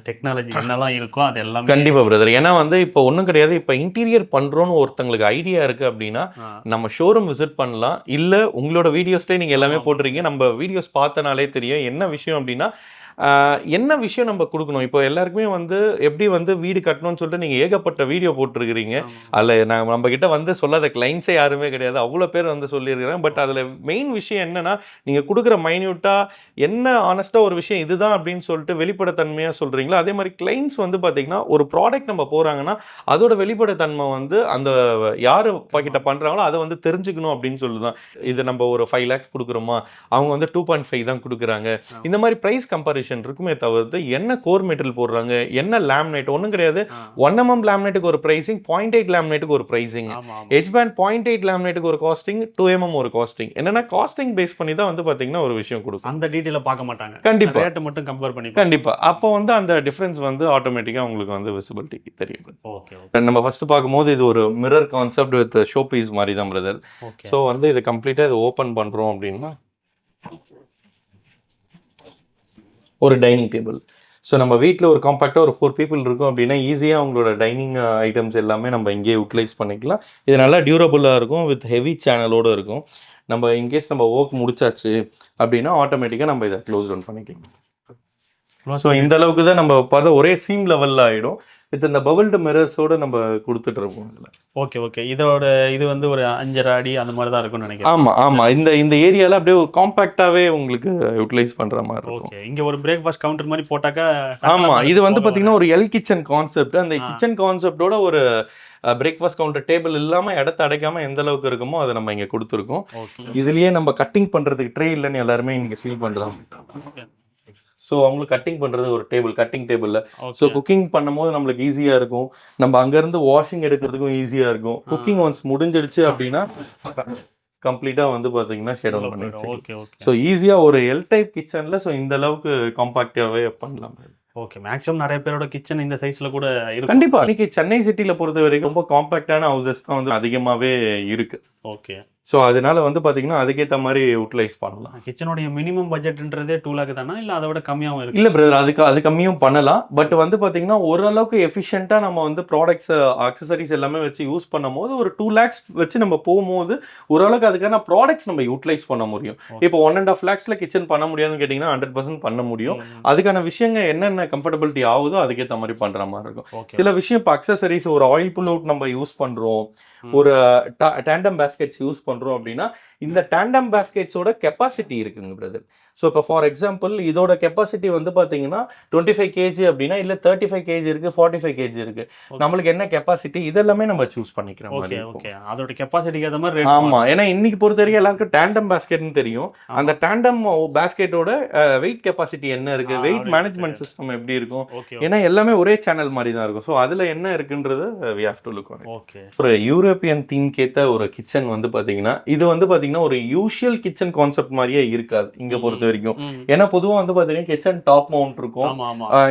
டெக்னாலஜி என்னெல்லாம் இருக்கோ அது எல்லாமே கண்டிப்பாக பிரதர். ஏன்னா வந்து இப்போ ஒன்றும் கிடையாது. இப்போ இன்டீரியர் பண்ணுறோன்னு ஒருத்தங்களுக்கு ஐடியா இருக்குது அப்படின்னா நம்ம ஷோரூம் விசிட் பண்ணலாம். இல்லை உங்களோட வீடியோஸ்லேயே நீங்கள் எல்லாமே போட்டிருக்கீங்க. நம்ம வீடியோஸ் பார்த்தனாலே தெரியும் என்ன விஷயம் அப்படின்னா என்ன விஷயம் நம்ம கொடுக்கணும். இப்போ எல்லாருக்குமே வந்து எப்படி வந்து வீடு கட்டணும்னு சொல்லிட்டு நீங்கள் ஏகப்பட்ட வீடியோ போட்டிருக்கிறீங்க. அதில் நம்ம கிட்ட வந்து சொல்லாத கிளைண்ட்ஸே யாருமே கிடையாது. அவ்வளோ பேர் வந்து சொல்லியிருக்கிறேன். பட் அதில் மெயின் விஷயம் என்னன்னா நீங்கள் கொடுக்குற மைன்யூட்டாக என்ன ஆனஸ்ட்டாக ஒரு விஷயம் இதுதான் அப்படின்னு சொல்லிட்டு வெளிப்படைத்தன்மையாக சொல்கிறீங்களோ அதே மாதிரி கிளைண்ட்ஸ் வந்து பார்த்தீங்கன்னா ஒரு ப்ராடக்ட் நம்ம போகிறாங்கன்னா அதோட வெளிப்படைத்தன்மை வந்து அந்த யார் பாக்கிட்ட பண்ணுறாங்களோ அதை வந்து தெரிஞ்சுக்கணும் அப்படின்னு சொல்லுதான். இது நம்ம ஒரு 5 lakhs கொடுக்குறோமா அவங்க வந்து 2.5 தான் கொடுக்குறாங்க. இந்த மாதிரி ப்ரைஸ் கம்பேரிஷன் இருக்குமே தவிர்த்து என்ன கோர் மெட்டீரியல் போடுறாங்க என்ன லேமினேட் ஒன்றும் கிடையாது. 1 mm லேமினேட்டுக்கு ஒரு ப்ரைசிங், 0.8 லேமினேட்டுக்கு ஒரு ப்ரைசிங், எட்ஜ் பேண்ட் 0.8 லேமினேட்டுக்கு ஒரு காஸ்டிங், 2 mm ஒரு காஸ்டிங். என்னன்னா காஸ்டிங் பேஸ் பண்ணி தான் வந்து பார்த்தீங்கன்னா ஒரு விஷயம் கொடுக்கும். அந்த டீட்டெயிலை பார்க்க மாட்டாங்க. கண்டிப்பாக ரேட்டை மட்டும் கம்பேர் பண்ணி கண்டிப்பாக அப்போ வந்து அந்த டிஃப்ரென்ஸ் வந்து ஆட்டோமேட்டிக்காக உங்களுக்கு வந்து விசிபிலிட்டி தெரியும். ஓகே. நம்ம ஃபர்ஸ்ட் பார்க்கும்போது இது ஒரு mirror concept with showpiece மாதிரி தான் பிரதர். ஸோ வந்து இது கம்ப்ளீட்டாக இது ஓப்பன் பண்ணுறோம் அப்படின்னா ஒரு டைனிங் டேபிள். ஸோ நம்ம வீட்டில் ஒரு காம்பாக்டாக ஒரு 4 people இருக்கும் அப்படின்னா ஈஸியாக அவங்களோட டைனிங் ஐட்டம்ஸ் எல்லாமே நம்ம இங்கேயே யூட்டிலைஸ் பண்ணிக்கலாம். இது நல்லா டியூரபுளாக இருக்கும் வித் ஹெவி சேனலோடு இருக்கும். நம்ம இன்கேஸ் நம்ம ஒர்க் முடிச்சாச்சு அப்படின்னா ஆட்டோமேட்டிக்காக நம்ம இதை க்ளோஸ் டவுன் பண்ணிக்கலாம். ஸோ இந்த அளவுக்கு தான் நம்ம பார்த்தா ஒரே சீம் லெவலில் ஆகிடும். வித் இந்த பபிள்டு மிரர்ஸோடு நம்ம கொடுத்துட்டு இருப்போம். ஓகே. இதோட இது வந்து ஒரு 5.5 அடி அந்த மாதிரி தான் இருக்கும்னு நினைக்கிறேன். ஆமாம். இந்த ஏரியாவில் அப்படியே ஒரு காம்பாக்டாகவே உங்களுக்கு யூட்டிலைஸ் பண்ணுற மாதிரி இருக்கும். ஓகே. இங்கே ஒரு பிரேக்ஃபாஸ்ட் கவுண்டர் மாதிரி போட்டாக்கா. ஆமாம். இது வந்து பார்த்தீங்கன்னா ஒரு எல் கிச்சன் கான்செப்ட். அந்த கிச்சன் கான்செப்டோட ஒரு பிரேக்ஃபாஸ்ட் கவுண்டர் டேபிள் இல்லாமல் இடத்த அடைக்காமல் எந்த அளவுக்கு இருக்குமோ அதை நம்ம இங்கே கொடுத்துருக்கோம். இதுலேயே நம்ம கட்டிங் பண்ணுறதுக்கு ட்ரே இல்லைன்னு எல்லாருமே இங்கே ஃபீல் பண்ணுறோம். ஸோ அவங்களுக்கு கட்டிங் பண்ணுறது ஒரு டேபிள், கட்டிங் டேபிளில். ஸோ குக்கிங் பண்ணும்போது நம்மளுக்கு ஈஸியாக இருக்கும். நம்ம அங்கேருந்து வாஷிங் எடுக்கிறதுக்கும் ஈஸியாக இருக்கும். குக்கிங் ஒன்ஸ் முடிஞ்சிடுச்சு அப்படின்னா கம்ப்ளீட்டாக வந்து பார்த்தீங்கன்னா ஷேட் டவுன் பண்ணிடுச்சு. ஸோ ஈஸியாக ஒரு எல் டைப் கிச்சனில் ஸோ இந்த அளவுக்கு காம்பாக்டாகவே பண்ணலாம். ஓகே. மேக்ஸிமம் நிறைய பேரோட கிச்சன் இந்த சைஸில் கூட இருக்கு. கண்டிப்பாக இன்னைக்கு சென்னை சிட்டியில் பொறுத்த வரைக்கும் ரொம்ப காம்பாக்டான ஹவுசஸ் தான் வந்து அதிகமாகவே இருக்குது. ஓகே. ஸோ அதனால வந்து பார்த்தீங்கன்னா அதுக்கேற்ற மாதிரி யூட்டிலைஸ் பண்ணலாம். கிச்சனுடைய மினிமம் பட்ஜெட்ன்றதே 2 lakh தானா இல்லை அதை விட கம்மியாகவும் இருக்கு? இல்லை பிரதர், அது கம்மியும் பண்ணலாம். பட் வந்து பார்த்தீங்கன்னா ஓரளவுக்கு எஃபிஷியண்ட்டாக நம்ம வந்து ப்ராடக்ட்ஸ் அக்சசரிஸ் எல்லாமே வச்சு யூஸ் பண்ணும் போது ஒரு 2 lakhs வச்சு நம்ம போகும்போது ஓரளவுக்கு அதுக்கான ப்ராடக்ட்ஸ் நம்ம யூட்டிலைஸ் பண்ண முடியும். இப்போ 1.5 lakhsல கிச்சன் பண்ண முடியாதுன்னு கேட்டிங்கன்னா 100% பண்ண முடியும். அதுக்கான விஷயங்கள் என்னென்ன கம்ஃபர்டபிலிட்டி ஆகுதோ அதுக்கேற்ற மாதிரி பண்ணுற மாதிரி இருக்கும். சில விஷயம் இப்போ அக்சசரிஸ் ஒரு ஆயில் புல் அவுட் நம்ம யூஸ் பண்ணுறோம், ஒரு டேண்டம் பேஸ்கெட்ஸ் யூஸ் பண்ணுறோம் அப்படின்னா இந்த டேண்டம் பேஸ்கெட்ஸோட கெப்பாசிட்டி இருக்குங்க பிரதர். ஸோ இப்போ ஃபார் எக்ஸாம்பிள் இதோட கெப்பாசிட்டி வந்து பார்த்தீங்கன்னா 25 kg அப்படின்னா இல்லை 35 kg இருக்குது, 45 kg இருக்குது. நம்மளுக்கு என்ன கெப்பாசிட்டி இதெல்லாமே நம்ம சூஸ் பண்ணிக்கிறோம். ஓகே. அதோட கெப்பாசிட்டிக்கு ஏற்ற மாதிரி. ஆமாம். ஏன்னா இன்னைக்கு பொறுத்த வரைக்கும் எல்லாருக்கும் டேண்டம் பேஸ்கெட்னு தெரியும். அந்த டேண்டம் பேஸ்கெட்டோட வெயிட் கெப்பாசிட்டி என்ன இருக்குது, வெயிட் மேனேஜ்மெண்ட் சிஸ்டம் எப்படி இருக்கும், ஏன்னா எல்லாமே ஒரே சேனல் மாதிரி தான் இருக்கும். ஸோ அதில் என்ன இருக்குன்றது we have to look on it. Okay. ஒரு யூரோப்பியன் தீம்க்கு ஏற்ற ஒரு கிச்சன் வந்து பார்த்தீங்கன்னா இது வந்து பார்த்தீங்கன்னா ஒரு யூஷுவல் கிச்சன் கான்செப்ட் மாதிரியே இருக்காது இங்கே பொறுத்த வரைக்கும். ஏன்னா பொதுவாக வந்து பார்த்தீங்கன்னா கிச்சன் டாப் மவுண்ட் இருக்கும்,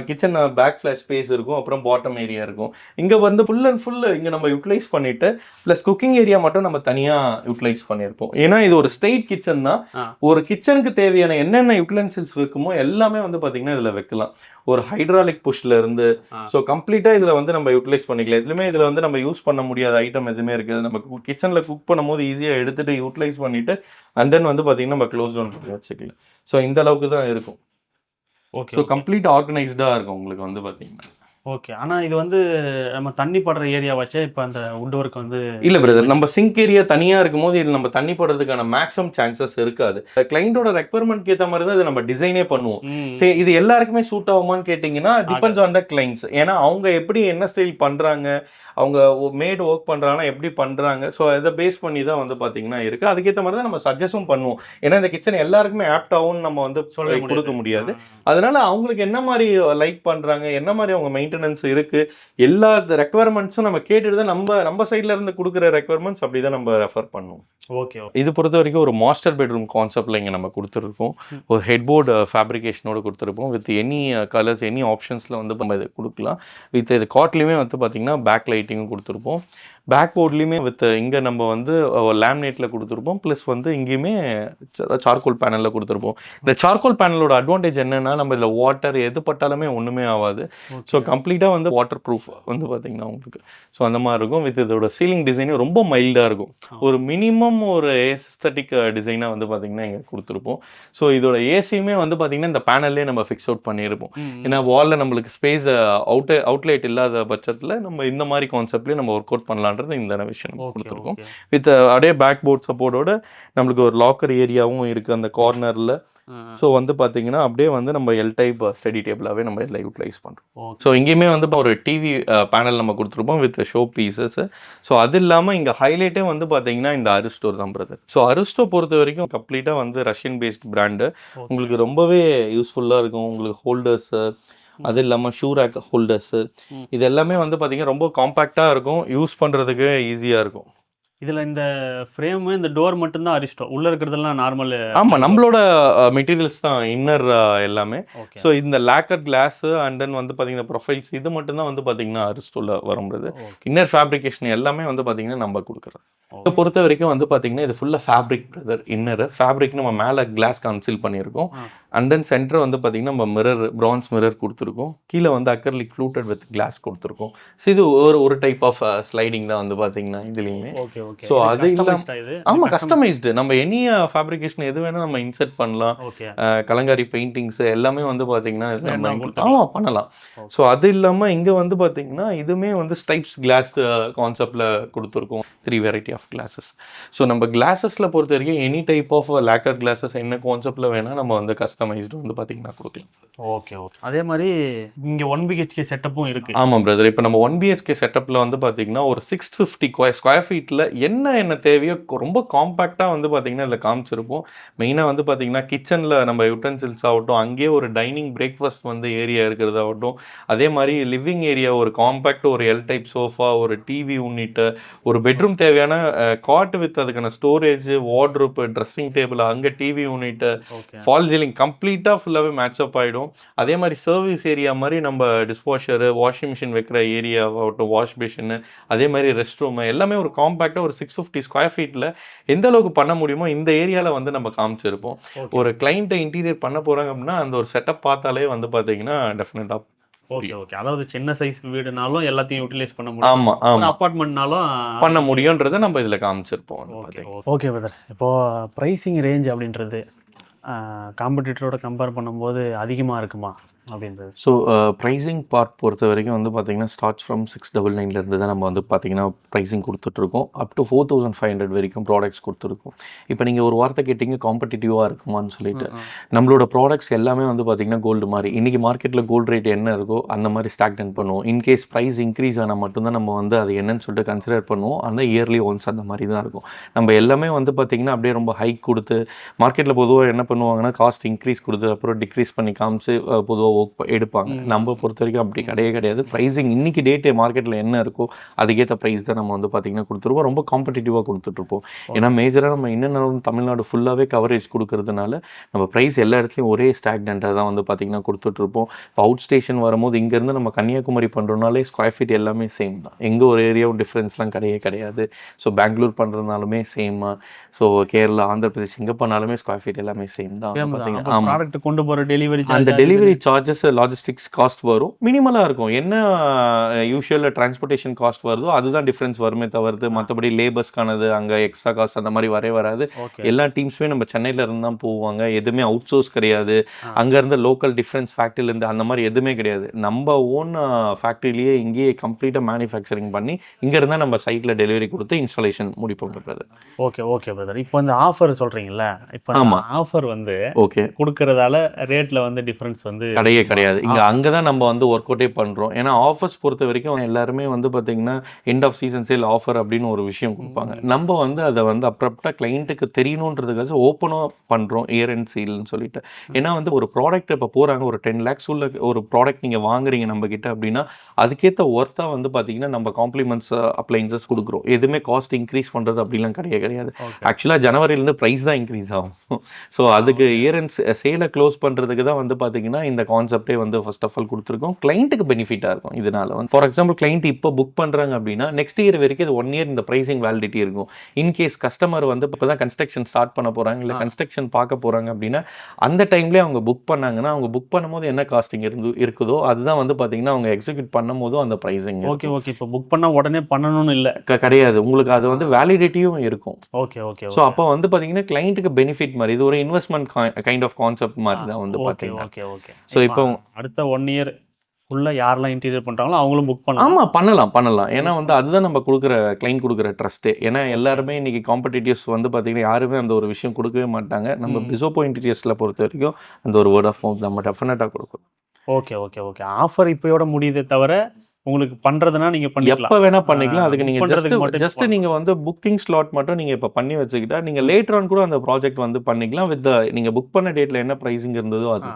கிச்சன் பேக் ஃபிளாஷ் ஸ்பேஸ் இருக்கும், அப்புறம் பாட்டம் ஏரியா இருக்கும். இங்கே வந்து ஃபுல் அண்ட் ஃபுல் இங்கே நம்ம யூட்டிலைஸ் பண்ணிட்டு ப்ளஸ் குக்கிங் ஏரியா மட்டும் நம்ம தனியாக யூட்டிலைஸ் பண்ணியிருப்போம். ஏன்னா இது ஒரு ஸ்ட்ரெயிட் கிச்சன் தான். ஒரு கிச்சனுக்கு தேவையான என்னென்ன யூட்டிலைன்சில்ஸ் இருக்குமோ எல்லாமே வந்து பார்த்தீங்கன்னா இதில் வைக்கலாம். ஒரு ஹைட்ராலிக் புஷ்ல இருந்து ஸோ கம்ப்ளீட்டாக இதில் வந்து நம்ம யூட்டிலைஸ் பண்ணிக்கலாம். எதுவுமே இதில் வந்து நம்ம யூஸ் பண்ண முடியாத ஐட்டம் எதுவுமே இருக்குது. நம்ம கிச்சனில் குக் பண்ணும்போது ஈஸியாக எடுத்துகிட்டு யூட்டிலைஸ் பண்ணிவிட்டு அண்ட் தென் வந்து பார்த்தீங்கன்னா நம்ம க்ளோஸ் டவுன் பண்ணி வச்சுக்கலாம். ஸோ இந்த அளவுக்கு தான் இருக்கும். ஓகே. ஸோ கம்ப்ளீட் ஆர்கனைஸ்டாக இருக்கும் உங்களுக்கு வந்து பார்த்தீங்கன்னா. ஓகே. ஆனா இது வந்து நம்ம தண்ணி படுற ஏரியா வச்சே இப்ப அந்த வுட் ஒர்க் வந்து இல்ல பிரதர், நம்ம சிங்க் ஏரியா தனியா இருக்கும்போது இது நம்ம தண்ணி படுறதுக்கான மேக்ஸிமம் சான்சஸ் இருக்காது. கிளைண்டோட ரெக்வயர்மெண்ட் ஏற்ற மாதிரி தான் இதை நம்ம டிசைனே பண்ணுவோம். சரி, இது எல்லாருக்குமே சூட் ஆகுமான்னு கேட்டிங்கன்னா டிபெண்ட்ஸ் ஆன் த கிளைண்ட்ஸ். ஏன்னா அவங்க எப்படி என்ன ஸ்டைல் பண்றாங்க, அவங்க மேட் ஒர்க் பண்றாங்கன்னா எப்படி பண்றாங்க, ஸோ அதை பேஸ் பண்ணி தான் வந்து பார்த்தீங்கன்னா இருக்கு. அதுக்கேற்ற மாதிரி தான் நம்ம சஜஷன் பண்ணுவோம். ஏன்னா இந்த கிச்சன் எல்லாருக்குமே ஆப்ட் ஆகும்னு நம்ம வந்து கொடுக்க முடியாது. அதனால அவங்களுக்கு என்ன மாதிரி லைக் பண்றாங்க, என்ன மாதிரி அவங்க மெயின்டெனன்ஸ் இருக்கு, எல்லா ரெக்குவயர்மெண்ட்ஸும் நம்ம கேட்டுட்டு தான் நம்ம சைட்ல இருந்து கொடுக்குற ரெக்குவயர்மெண்ட்ஸ் அப்படி தான் நம்ம ரெஃபர் பண்ணுவோம். ஓகே. இது பொறுத்த வரைக்கும் ஒரு மாஸ்டர் பெட்ரூம் கான்செப்ட்ல இங்கே நம்ம கொடுத்துருக்கோம். ஒரு ஹெட்போர்டு ஃபேப்ரிகேஷனோட கொடுத்துருப்போம். வித் எனி கலர்ஸ் எனி ஆப்ஷன்ஸில் வந்து நம்ம இது கொடுக்கலாம். வித் இது காட்லேயுமே வந்து பார்த்தீங்கன்னா பேக் லைட்டிங்கும் கொடுத்துருப்போம். பேக் போர்ட்லேயுமே வித் இங்கே நம்ம வந்து லேமினேட்டில் கொடுத்துருப்போம். ப்ளஸ் வந்து இங்கேயுமே சார்கோல் பேனலில் கொடுத்துருப்போம். இந்த சார்கோல் பேனலோட அட்வான்டேஜ் என்னென்னா நம்ம இதில் வாட்டர் எது பட்டாலுமே ஒன்றுமே ஆகாது. ஸோ கம்ப்ளீட்டாக வந்து வாட்டர் ப்ரூஃப் வந்து பார்த்தீங்கன்னா உங்களுக்கு ஸோ அந்த மாதிரி இருக்கும். வித் இதோட சீலிங் டிசைனும் ரொம்ப மைல்டாக இருக்கும். ஒரு மினிமம் ஒரு ஏஸ்தட்டிக் டிசைனாக வந்து பார்த்தீங்கன்னா இங்கே கொடுத்துருப்போம். ஸோ இதோட ஏசியுமே வந்து பார்த்தீங்கன்னா இந்த பேனல்லே நம்ம ஃபிக்ஸ் அவுட் பண்ணியிருப்போம். ஏன்னா வாலில் நம்மளுக்கு ஸ்பேஸ் அவுட்லைட் இல்லாத பட்சத்தில் நம்ம இந்த மாதிரி கான்செப்ட்லேயே நம்ம ஒர்க் அவுட் பண்ணலாம் இந்த விஷயம் கொடுத்துருக்கோம். வித் அப்படியே பேக் போர்ட் சப்போர்ட்டோட நம்மளுக்கு ஒரு லாக்கர் ஏரியாவும் இருக்கு அந்த கார்னர்ல. ஸோ வந்து பார்த்தீங்கன்னா அப்படியே வந்து நம்ம எல் டைப் ஸ்டடி டேபிளாகவே நம்ம இதில் யூட்டிலைஸ் பண்ணுறோம். ஸோ இங்கேயுமே வந்து ஒரு டிவி பேனல் நம்ம கொடுத்துருப்போம் வித் ஷோ பீசஸ். ஸோ அது இல்லாமல் இங்கே ஹைலைட்டே வந்து பார்த்தீங்கன்னா இந்த அரிஸ்டோ தான் பிரதர். ஸோ அரிஸ்டோ பொறுத்த வரைக்கும் கம்ப்ளீட்டாக வந்து ரஷ்யன் பேஸ்ட் பிராண்டு. உங்களுக்கு ரொம்பவே யூஸ்ஃபுல்லாக இருக்கும். உங்களுக்கு ஹோல்டர்ஸு, அது இல்லாமல் ஷூ ரேக் ஹோல்டர்ஸு, இது எல்லாமே வந்து பார்த்தீங்கன்னா ரொம்ப காம்பேக்டாக இருக்கும். யூஸ் பண்ணுறதுக்கு ஈஸியாக இருக்கும். இதில் இந்த ஃப்ரேமு இந்த டோர் மட்டும்தான் அரிஸ்டோ, உள்ளே இருக்கிறதெல்லாம் நார்மல். ஆமாம், நம்மளோட மெட்டீரியல்ஸ் தான் இன்னர் எல்லாமே. ஸோ இந்த லேக்கர் கிளாஸு அண்ட் தென் வந்து பார்த்தீங்கன்னா ப்ரொஃபைல்ஸ் இது மட்டும்தான் வந்து பார்த்தீங்கன்னா அரிஸ்டோவில் வரும்போது இன்னர் ஃபேப்ரிகேஷன் எல்லாமே வந்து பார்த்தீங்கன்னா நம்ம கொடுக்குறோம். இதை பொறுத்த வரைக்கும் வந்து பார்த்தீங்கன்னா இது ஃபுல்லாக ஃபேப்ரிக் பிரதர். இன்னர் ஃபேப்ரிக் நம்ம மேலே கிளாஸ் கன்சீல் பண்ணியிருக்கோம். அண்ட் தென் சென்டர் வந்து பார்த்தீங்கன்னா நம்ம மிரர் பிரான்ஸ் மிரர் கொடுத்துருக்கோம். கீழே வந்து அக்கர்லிக் ஃப்ளூட்டட் வித் கிளாஸ் கொடுத்துருக்கோம். ஸோ இது ஒரு டைப் ஆஃப் ஸ்லைடிங் தான் வந்து பார்த்தீங்கன்னா இதுலேயுமே. ஸோ அது இல்லாமல் ஆமாம் கஸ்டமைஸ்டு நம்ம எனி ஃபேப்ரிகேஷன் எது வேணால் நம்ம இன்சர்ட் பண்ணலாம். கலங்காரி பெயிண்டிங்ஸ் எல்லாமே வந்து பார்த்தீங்கன்னா ஆமாம் பண்ணலாம். ஸோ அது இல்லாமல் இங்கே வந்து பார்த்தீங்கன்னா இதுவுமே வந்து ஸ்டைப்ஸ் கிளாஸ் கான்செப்டில் கொடுத்துருக்கோம். 3 வெரைட்டி ஆஃப் கிளாஸஸ். ஸோ நம்ம கிளாஸஸில் பொறுத்த வரைக்கும் any type of lacquer glasses என்ன கான்செப்டில் வேணால் நம்ம வந்து கஸ்டமைஸ்டு வந்து பார்த்தீங்கன்னா கொடுக்கலாம். ஓகே. அதே மாதிரி இங்கே 1 BHK செட்டப்பும் இருக்குது. ஆமாம் பிரதர். இப்போ நம்ம 1 BHK செட்டப்பில் வந்து பார்த்தீங்கன்னா ஒரு 650 ஸ்கொயர் ஃபீட்டில் என்ன தேவையோ ரொம்ப காம்பேக்டாக வந்து பார்த்தீங்கன்னா இதில் காமிச்சிருப்போம். மெயினாக வந்து பார்த்தீங்கன்னா கிச்சனில் நம்ம யூட்டன்சில்ஸ் ஆகட்டும், அங்கேயே ஒரு டைனிங் பிரேக்ஃபாஸ்ட் வந்து ஏரியா இருக்கிறதாகட்டும், அதே மாதிரி லிவிங் ஏரியா ஒரு காம்பேக்ட் ஒரு எல் டைப் சோஃபா, ஒரு டிவி யூனிட்டு, ஒரு பெட்ரூம் தேவையான காட் வித் அதுக்கான ஸ்டோரேஜ், வார்ட்ரோப், ட்ரெஸ்ஸிங் டேபிள், அங்கே டிவி யூனிட்டு, ஃபால் சீலிங் கம்ப்ளீட்டாக ஃபுல்லாகவே மேட்சப் ஆகிடும். அதே மாதிரி சர்வீஸ் ஏரியா மாதிரி நம்ம டிஷ்வாஷரு, வாஷிங் மிஷின் வைக்கிற ஏரியா ஆகட்டும், வாஷ் பேஷனு, அதே மாதிரி ரெஸ்ட் ரூமு எல்லாமே ஒரு காம்பேக்டாக ஒரு 650 ஸ்கொயர் ஃபீட்டில் எந்த அளவுக்கு பண்ண முடியுமோ இந்த ஏரியாவில் வந்து நம்ம காமிச்சிருப்போம். ஒரு கிளைண்ட்டை இன்டீரியர் பண்ண போகிறாங்க அப்படின்னா அந்த ஒரு செட்டப் பார்த்தாலே வந்து பார்த்தீங்கன்னா டெஃபினட்டாக. ஓகே. அதாவது சின்ன சைஸ் வீடுனாலும் எல்லாத்தையும் யூட்டிலைஸ் பண்ண முடியும். ஆமாம் அப்பார்ட்மெண்ட்னாலும் பண்ண முடியுன்றதை நம்ம இதில் காமிச்சிருப்போம். Okay brother. இப்போது ப்ரைஸிங் ரேஞ்ச் அப்படின்றது காம்படிட்டரோட கம்பேர் பண்ணும்போது அதிகமாக இருக்குமா அப்படின்றது? ஸோ ப்ரைஸிங் பார்ட் பொறுத்த வரைக்கும் வந்து பார்த்தீங்கன்னா ஸ்டார்ட்ஸ் ஃப்ரம் 699 தான் நம்ம வந்து பார்த்தீங்கன்னா ப்ரைஸிங் கொடுத்துட்ருக்கோம். அப் டு 4500 வரைக்கும் ப்ராடக்ட்ஸ் கொடுத்துருக்கோம். இப்போ நீங்கள் ஒரு வார்த்தை கேட்டிங்க காம்படிட்டிவாக இருக்குமான்னு சொல்லிட்டு. நம்மளோட ப்ராடக்ட்ஸ் எல்லாமே வந்து பார்த்தீங்கன்னா கோல்டு மாதிரி இன்றைக்கி மார்க்கெட்டில் கோல்டு ரேட் என்ன இருக்கோ அந்த மாதிரி ஸ்டாக்டன் பண்ணுவோம். இன்கேஸ் ப்ரைஸ் இன்க்ரீஸ் ஆனால் மட்டும்தான் நம்ம வந்து அது என்னன்னு சொல்லிட்டு கன்சிடர் பண்ணுவோம். அந்த இயர்லி ஒன்ஸ் அந்த மாதிரி தான் இருக்கும். நம்ம எல்லாமே வந்து பார்த்திங்கன்னா அப்படியே ரொம்ப ஹைக் கொடுத்து மார்க்கெட்டில் பொதுவாக என்ன பண்ணுவாங்கன்னா காஸ்ட் இன்க்ரீஸ் கொடுத்து அப்புறம் டிக்ரீஸ் பண்ணி காமிச்சு பொதுவாக ஒர்க் எடுப்பாங்க. நம்ம பொறுத்த வரைக்கும் அப்படி கிடையாது. ப்ரைஸிங் இன்றைக்கி டேட்டு மார்க்கெட்டில் என்ன இருக்கோ அதுக்கேற்ற ப்ரைஸ் தான் நம்ம வந்து பார்த்திங்கன்னா கொடுத்துருவோம். ரொம்ப காம்படிட்டிவாக கொடுத்துட்ருப்போம். ஏன்னா மேஜராக நம்ம என்னென்ன தமிழ்நாடு ஃபுல்லாகவே கவரேஜ் கொடுக்கறதுனால நம்ம ப்ரைஸ் எல்லா இடத்துலையும் ஒரே ஸ்டாக்னண்ட்டாக தான் வந்து பார்த்திங்கன்னா கொடுத்துட்ருப்போம். இப்போ அவுட் ஸ்டேஷன் வரும்போது இங்கேருந்து நம்ம கன்னியாகுமரி பண்ணுறதுனாலே ஸ்கொயர் ஃபீட் எல்லாமே சேம் தான். எங்கே ஒரு ஏரியாவும் டிஃப்ரென்ஸ்லாம் கிடையாது. ஸோ பெங்களூர் பண்ணுறதுனாலுமே சேமாக, ஸோ கேரளா, ஆந்திர பிரதேஷ் எங்கே பண்ணாலுமே ஸ்கொயர் ஃபீட் எல்லாமே சேம் தான். கொண்டு போகிற டெலிவரி அந்த டெலிவரி சார்ஜ் லாஜிஸ்டிக்ஸ் காஸ்ட் வரும், மினிமலாக இருக்கும். என்ன யூஷுவல் டிரான்ஸ்போர்ட்டேஷன் காஸ்ட் வருதோ அதுதான் டிஃப்ரென்ஸ் வருமே தவிர்த்து மற்றபடி லேபர்ஸ்க்கானது அங்கே எக்ஸ்ட்ரா காஸ்ட் அந்த மாதிரி வராது. எல்லா டீம்ஸுமே நம்ம சென்னையில் இருந்து தான் போவாங்க. எதுவுமே அவுட் சோர்ஸ் கிடையாது. அங்கேருந்து லோக்கல் டிஃப்ரென்ஸ் ஃபேக்ட்ரிலேருந்து அந்த மாதிரி எதுவுமே கிடையாது. நம்ம ஓன் ஃபேக்ட்ரிலேயே இங்கேயே கம்ப்ளீட்டாக மேனுஃபேக்சரிங் பண்ணி இங்கேருந்தா நம்ம சைட்டில் டெலிவரி கொடுத்து இன்ஸ்டாலேஷன் முடிப்போம் பிரதர். Okay brother. இப்போ இந்த ஆஃபர் சொல்கிறீங்கள, இப்போ ஆஃபர் வந்து கொடுக்கறதால ரேட்டில் வந்து டிஃப்ரென்ஸ் வந்து கிடையாது. அங்கே தான் நம்ம வந்து ஒர்க் அவுட்டே பண்ணுறோம். ஏன்னா ஆஃபர்ஸ் பொறுத்த வரைக்கும் எல்லாருமே வந்து பார்த்தீங்கன்னா end of season sale offer அப்படின்னு ஒரு விஷயம் கொடுப்பாங்க. நம்ம வந்து அதை வந்து அப்ரப்டாக கிளைண்ட்டுக்கு தெரியணுன்றதுக்காக ஓப்பனாக பண்ணுறோம் இயர் அண்ட் சேல்னு சொல்லிட்டு. ஏன்னா வந்து ஒரு ப்ராடக்ட் இப்போ போகிறாங்க, ஒரு 10 lakhs உள்ள ஒரு ப்ராடக்ட் நீங்கள் வாங்குறீங்க நம்ம கிட்ட அப்படின்னா அதுக்கேற்ற ஒர்த்தாக வந்து பார்த்தீங்கன்னா நம்ம காம்ப்ளிமெண்ட்ஸ் அப்ளைன்சஸ் கொடுக்குறோம். எதுவுமே காஸ்ட் இன்க்ரீஸ் பண்ணுறது அப்படிலாம் கிடையாது. ஆக்சுவலாக ஜனவரியிலேருந்து ப்ரைஸ் தான் இன்க்ரீஸ் ஆகும். ஸோ அதுக்கு இயர் அண்ட் சேலை க்ளோஸ் பண்ணுறதுக்கு தான் வந்து பார்த்தீங்கன்னா இந்த கான்செப்டே வந்து ஃபர்ஸ்ட் ஆஃப் ஆல் கொடுத்துருக்கோம். கிளைண்ட்டுக்கு பெனிஃபிட்டாக இருக்கும். இதனால வந்து ஃபார் எக்ஸாம்பிள் கிளைண்ட் இப்போ புக் பண்ணுறாங்க அப்படின்னா நெக்ஸ்ட் இயர் வரைக்கும் இது 1 year இந்த ப்ரைசிங் வேலிடிட்டி இருக்கும். இன்கேஸ் கஸ்டமர் வந்து இப்போ தான் கன்ஸ்ட்ரக்ஷன் ஸ்டார்ட் பண்ண போகிறாங்க, இல்லை கன்ஸ்ட்ரக்ஷன் பார்க்க போகிறாங்க அப்படின்னா அந்த டைம்லேயே அவங்க புக் பண்ணாங்கன்னா அவங்க புக் பண்ணும்போது என்ன காஸ்டிங் இருக்குதோ அதுதான் வந்து பார்த்தீங்கன்னா அவங்க எக்ஸிக்யூட் பண்ணும் போதும் அந்த ப்ரைசிங். ஓகே. இப்போ புக் பண்ணால் உடனே பண்ணணும்னு இல்லை கிடையாது. உங்களுக்கு அது வந்து வேலிடிட்டியும் இருக்கும். ஓகே. ஸோ அப்போ வந்து பார்த்தீங்கன்னா கிளைண்ட்டுக்கு பெனிஃபிட் மாதிரி இது ஒரு இன்வெஸ்ட்மெண்ட் கைண்ட் ஆஃப் கான்செப்ட் மாதிரி தான் வந்து பார்த்தீங்கன்னா. ஓகே. ஸோ இப்போ அடுத்த 1 year உள்ள யாரெல்லாம் இன்டீரியர் பண்ணுறாங்களோ அவங்களும் புக் பண்ணலாம். ஆமாம், பண்ணலாம். ஏன்னா வந்து அதுதான் நம்ம கிளைண்ட் கொடுக்குற ட்ரஸ்ட்டு. ஏன்னா எல்லாருமே இன்னைக்கு காம்படிட்டிவ்ஸ் வந்து பார்த்தீங்கன்னா யாருமே அந்த ஒரு விஷயம் கொடுக்கவே மாட்டாங்க. நம்ம பிசோப்போ இன்டீரியர்ஸில் பொறுத்த வரைக்கும் அந்த ஒரு வேர்ட் ஆஃப் மவுத் நம்ம டெஃபினட்டாக கொடுக்கும். ஓகே. ஆஃபர் இப்போயோட முடியுதே தவிர உங்களுக்கு பண்றதுனா நீங்க பண்ணிக்கலாம், எப்போ வேணா பண்ணிக்கலாம். அதுக்கு நீங்க ஜஸ்ட் நீங்க வந்து புக்கிங் ஸ்லாட் மட்டும் நீங்க இப்போ பண்ணி வச்சுக்கிட்டா நீங்க லேட்டர் ஆன் கூட அந்த ப்ராஜெக்ட் வந்து பண்ணிக்கலாம். வித் நீங்க புக் பண்ண டேட்ல என்ன ப்ரைசிங் இருந்ததோ அது.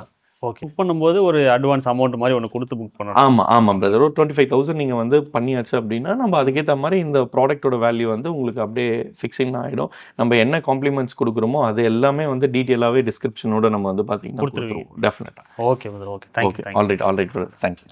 ஓகே. புக் பண்ணும்போது ஒரு அட்வான்ஸ் அமௌண்ட் மாதிரி ஒன்று கொடுத்து புக் பண்ணணும். ஆமாம் பிரதர். ஒரு 25,000 நீங்கள் வந்து பண்ணியாச்சு அப்படின்னா நம்ம அதுக்கேற்ற மாதிரி இந்த ப்ராடக்ட்டோட வேல்யூ வந்து உங்களுக்கு அப்படியே ஃபிக்ஸிங் ஆகிடும். நம்ம என்ன காம்ப்ளிமெண்ட்ஸ் கொடுக்குறோமோ அது எல்லாமே வந்து டீட்டெயிலாகவே டிஸ்கிரிப்ஷனோட நம்ம வந்து பார்த்தீங்கன்னா கொடுத்துருவோம். டெஃபினட்டாக. Okay brother. Okay. Thank you. Alright brother. Thank you.